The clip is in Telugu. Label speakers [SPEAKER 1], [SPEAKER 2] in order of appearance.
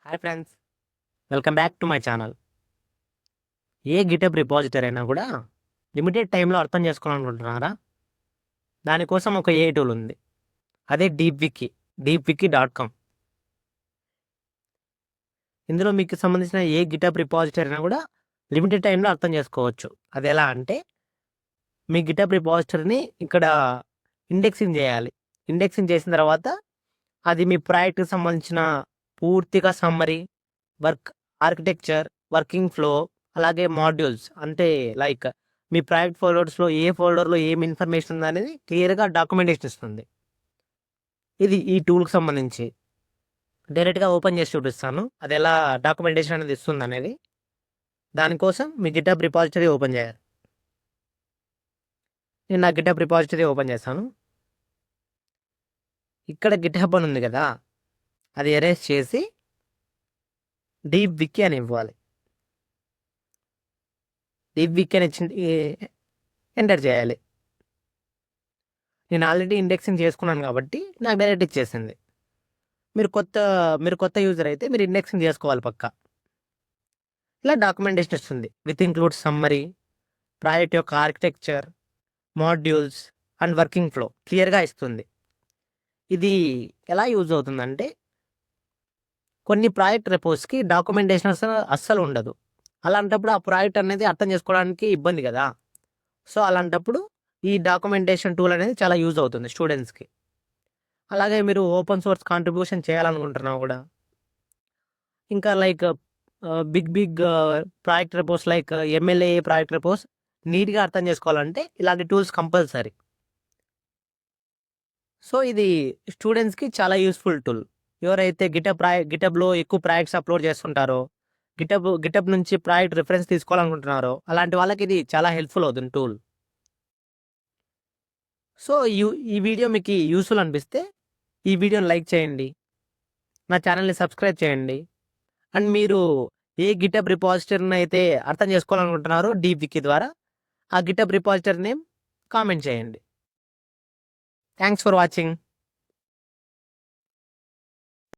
[SPEAKER 1] Hi friends, welcome back to my channel. A GitHub repository అయినా కూడా లిమిటెడ్ టైంలో అర్థం చేసుకోవాలనుకుంటున్నారా? దానికోసం ఒక ఏ టూల్ ఉంది. అదే deepwiki.com. ఇందులో మీకు సంబంధించిన ఏ గిటబ్ రిపాజిటరీ అయినా కూడా లిమిటెడ్ టైంలో అర్థం చేసుకోవచ్చు. అది ఎలా అంటే, మీ గిటబ్ రిపాజిటరీని ఇక్కడ ఇండెక్సింగ్ చేయాలి. ఇండెక్సింగ్ చేసిన తర్వాత అది మీ ప్రాజెక్ట్కి సంబంధించిన పూర్తిగా summary, work architecture, working flow, అలాగే మాడ్యూల్స్ అంటే లైక్ మీ ప్రాజెక్ట్ ఫోల్డర్స్లో ఏ ఫోల్డర్లో ఏం ఇన్ఫర్మేషన్ ఉందనేది క్లియర్గా డాక్యుమెంటేషన్ ఇస్తుంది. ఇది ఈ టూల్కి సంబంధించి డైరెక్ట్గా ఓపెన్ చేసి చూపిస్తాను అది ఎలా డాక్యుమెంటేషన్ అనేది ఇస్తుంది అనేది. దానికోసం మీ గిటబ్ రిపాజిటరీ ఓపెన్ చేయాలి. నేను నా గిటబ్ రిపాజిటరీ ఓపెన్ చేస్తాను. ఇక్కడ గిటబ్ అని ఉంది కదా, అది ఎరేజ్ చేసి డీప్ వికీ అని ఇవ్వాలి. డీప్ వికీ అని ఎంటర్ చేయాలి. నేను ఆల్రెడీ ఇండెక్సింగ్ చేసుకున్నాను కాబట్టి నాకు డైరెక్ట్ ఇచ్చేసింది. మీరు కొత్త యూజర్ అయితే మీరు ఇండెక్సింగ్ చేసుకోవాలి పక్కా. ఇలా డాక్యుమెంటేషన్ ఇస్తుంది. విత్ ఇంక్లూడ్ సమ్మరీ, ప్రాజెక్ట్ యొక్క architecture, modules and working flow క్లియర్గా ఇస్తుంది. ఇది ఎలా యూజ్ అవుతుందంటే, కొన్ని ప్రాజెక్ట్ రెపోస్కి డాక్యుమెంటేషన్ అస్సలు ఉండదు. అలాంటప్పుడు ఆ ప్రాజెక్ట్ అనేది అర్థం చేసుకోవడానికి ఇబ్బంది కదా. సో అలాంటప్పుడు ఈ డాక్యుమెంటేషన్ టూల్ అనేది చాలా యూజ్ అవుతుంది స్టూడెంట్స్కి. అలాగే మీరు ఓపెన్ సోర్స్ కాంట్రిబ్యూషన్ చేయాలనుకుంటున్నా కూడా, ఇంకా like big project reports like MLA project reports నీట్గా అర్థం చేసుకోవాలంటే ఇలాంటి టూల్స్ కంపల్సరీ. సో ఇది స్టూడెంట్స్కి చాలా యూస్ఫుల్ టూల్. ఎవరైతే గిటబ్లో ఎక్కువ ప్రాజెక్ట్స్ అప్లోడ్ చేస్తుంటారో, గిటబ్ నుంచి ప్రాజెక్ట్ రిఫరెన్స్ తీసుకోవాలనుకుంటున్నారో, అలాంటి వాళ్ళకి ఇది చాలా హెల్ప్ఫుల్ అవుతుంది టూల్. సో ఈ వీడియో మీకు యూస్ఫుల్ అనిపిస్తే ఈ వీడియోని లైక్ చేయండి, నా ఛానల్ని సబ్స్క్రైబ్ చేయండి. అండ్ మీరు ఏ గిటబ్ రిపాజిటరీని అయితే అర్థం చేసుకోవాలనుకుంటున్నారో డీప్ వికీ ద్వారా, ఆ గిటబ్ రిపాజిటరీ నేమ్ కామెంట్ చేయండి. Thanks for watching.